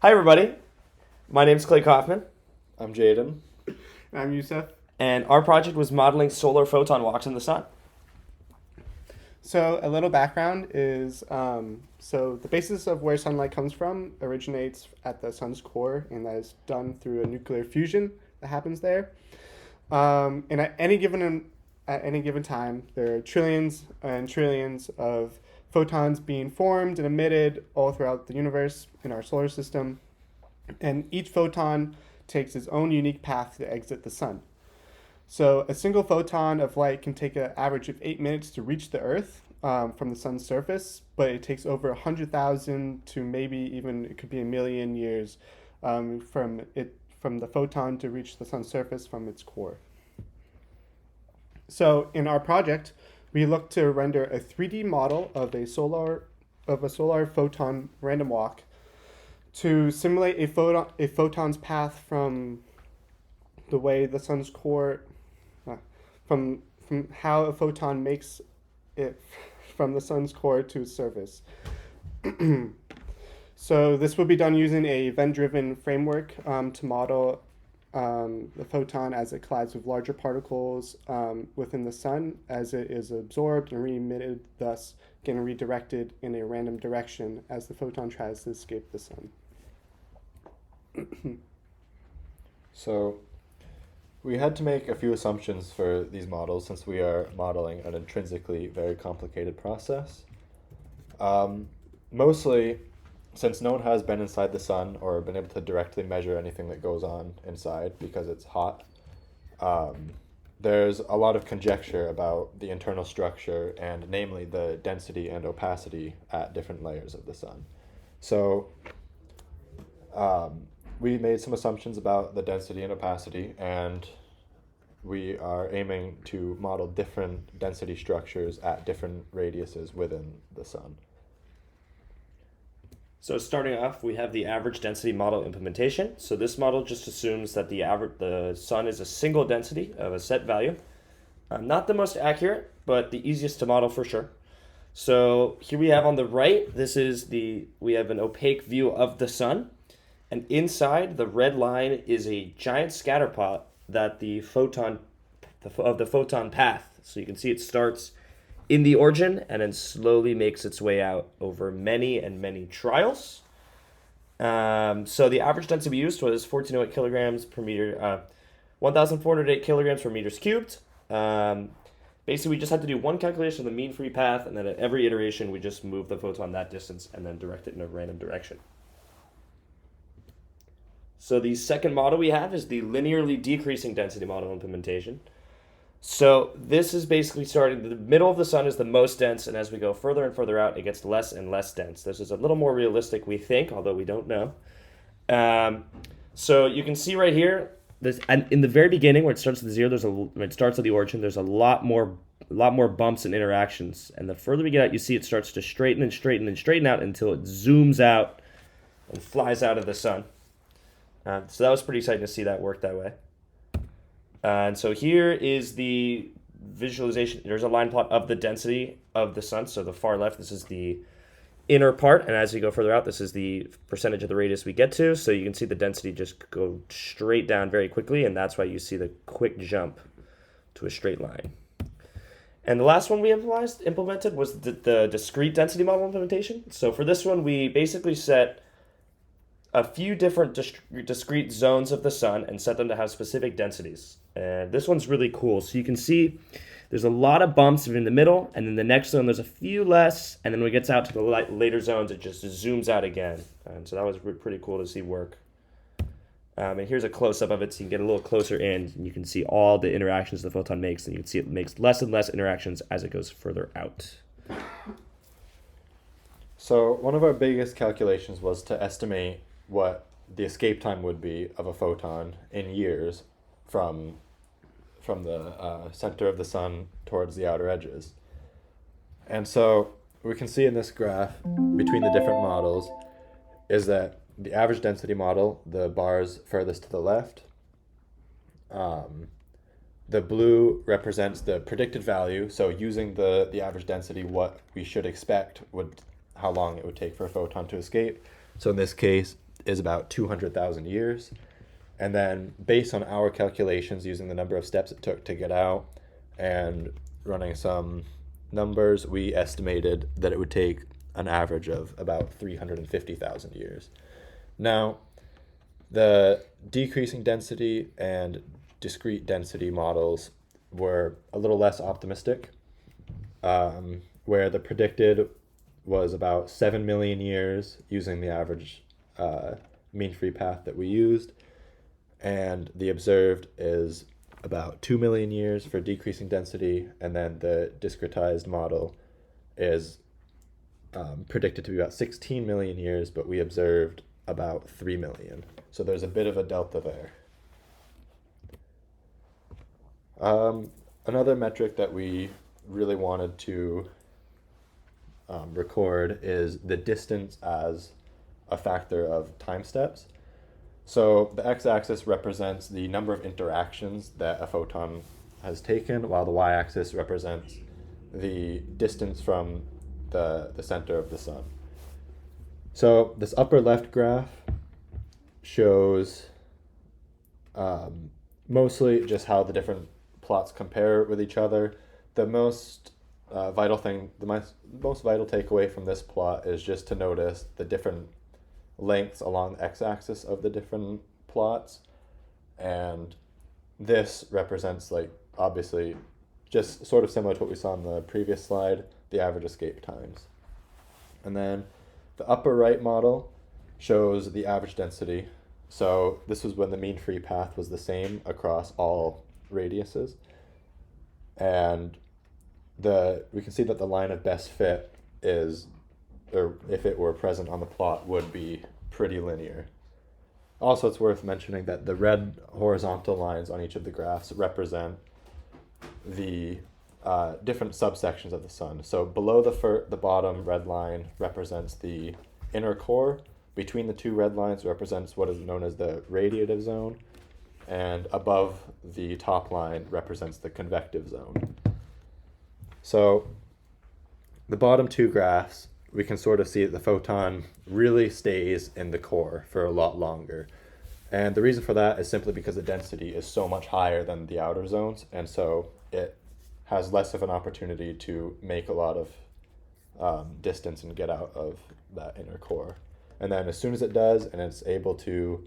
Hi, everybody. My name's Clay Kaufman, I'm Jaden. I'm Youssef. and our project was modeling solar photon walks in the sun. So a little background is so the basis of where sunlight comes from originates at the sun's core, and that is done through a nuclear fusion that happens there. And at any given time, there are trillions and trillions of photons being formed and emitted all throughout the universe in our solar system, and each photon takes its own unique path to exit the sun. So a single photon of light can take an average of 8 minutes to reach the Earth from the sun's surface, but it takes over 100,000 to maybe even it could be a million years from the photon to reach the sun's surface from its core. So in our project, we look to render a 3D model of a solar photon random walk to simulate a photon's path from the way the sun's core from how a photon makes it from the sun's core to its surface. So this will be done using a event-driven framework to model the photon as it collides with larger particles within the sun as it is absorbed and re-emitted, thus getting redirected in a random direction as the photon tries to escape the sun. So we had to make a few assumptions for these models since we are modeling an intrinsically very complicated process. Mostly, since no one has been inside the sun or been able to directly measure anything that goes on inside because it's hot, there's a lot of conjecture about the internal structure and namely the density and opacity at different layers of the sun. So we made some assumptions about the density and opacity, and we are aiming to model different density structures at different radiuses within the sun. So starting off, we have the average density model implementation. So this model just assumes that the sun is a single density of a set value. Not the most accurate, but the easiest to model for sure. So here we have on the right, we have an opaque view of the sun. And inside, the red line is a giant scatterplot that the photon path. So you can see it starts in the origin and then slowly makes its way out over many and many trials. So the average density we used was 1408 kilograms per meter, 1,408 kilograms per meters cubed. Basically, we just had to do one calculation of the mean free path, and then at every iteration, we just move the photon that distance and then direct it in a random direction. So the second model we have is the linearly decreasing density model implementation. So this is basically starting, the middle of the sun is the most dense, and as we go further and further out, it gets less and less dense. This is a little more realistic, we think, although we don't know. So you can see right here, and in the very beginning, where it starts at the zero, when it starts at the origin, there's a lot more bumps and interactions. And the further we get out, you see it starts to straighten and straighten and straighten out until it zooms out and flies out of the sun. So that was pretty exciting to see that work that way. And so here is the visualization. There's a line plot of the density of the sun. So the far left, this is the inner part. And as you go further out, this is the percentage of the radius we get to. So you can see the density just go straight down very quickly. And that's why you see the quick jump to a straight line. And the last one we implemented was the discrete density model implementation. So for this one, we basically set a few different discrete zones of the sun and set them to have specific densities. And this one's really cool. So you can see there's a lot of bumps in the middle, and then the next zone there's a few less, and then when it gets out to the later zones, it just zooms out again. And so that was pretty cool to see work. And here's a close-up of it, so you can get a little closer in, and you can see all the interactions the photon makes, and you can see it makes less and less interactions as it goes further out. So one of our biggest calculations was to estimate what the escape time would be of a photon in years from the center of the sun towards the outer edges. And so we can see in this graph between the different models is that the average density model, the bars furthest to the left, the blue represents the predicted value. So using the average density, what we should expect how long it would take for a photon to escape. So in this case, is about 200,000 years. And then based on our calculations using the number of steps it took to get out and running some numbers, we estimated that it would take an average of about 350,000 years. Now, the decreasing density and discrete density models were a little less optimistic, where the predicted was about 7 million years using the average mean free path that we used, and the observed is about 2 million years for decreasing density, and then the discretized model is predicted to be about 16 million years, but we observed about 3 million. So there's a bit of a delta there. Another metric that we really wanted to record is the distance as a factor of time steps. So the x-axis represents the number of interactions that a photon has taken, while the y-axis represents the distance from the center of the sun. So this upper left graph shows mostly just how the different plots compare with each other. The most vital thing, the most vital takeaway from this plot is just to notice the different lengths along the x-axis of the different plots, and this represents, like, obviously just sort of similar to what we saw on the previous slide, the average escape times. And then the upper right model shows the average density. So this was when the mean free path was the same across all radiuses, and we can see that the line of best fit is, or if it were present on the plot, would be pretty linear. Also, it's worth mentioning that the red horizontal lines on each of the graphs represent the different subsections of the sun. So below the bottom red line represents the inner core. Between the two red lines represents what is known as the radiative zone, and above the top line represents the convective zone. So the bottom two graphs, we can sort of see that the photon really stays in the core for a lot longer. And the reason for that is simply because the density is so much higher than the outer zones, and so it has less of an opportunity to make a lot of distance and get out of that inner core. And then as soon as it does, and it's able to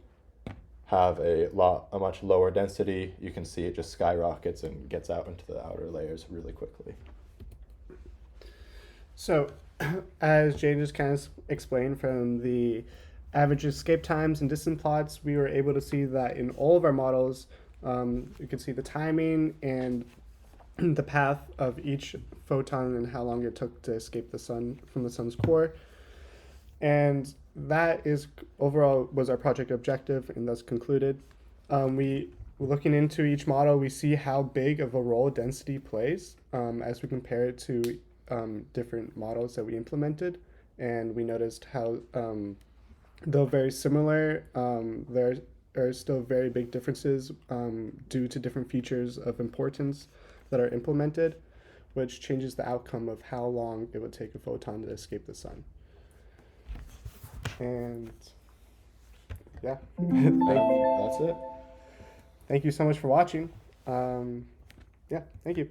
have a much lower density, you can see it just skyrockets and gets out into the outer layers really quickly. So, as Jane just kind of explained, from the average escape times and distance plots, we were able to see that in all of our models, you can see the timing and the path of each photon and how long it took to escape the sun from the sun's core. And that is overall was our project objective, and thus concluded. We looking into each model, we see how big of a role density plays as we compare it to different models that we implemented, and we noticed how though very similar, there are still very big differences due to different features of importance that are implemented, which changes the outcome of how long it would take a photon to escape the sun. And yeah, That's it. thank you so much for watching. Yeah, thank you.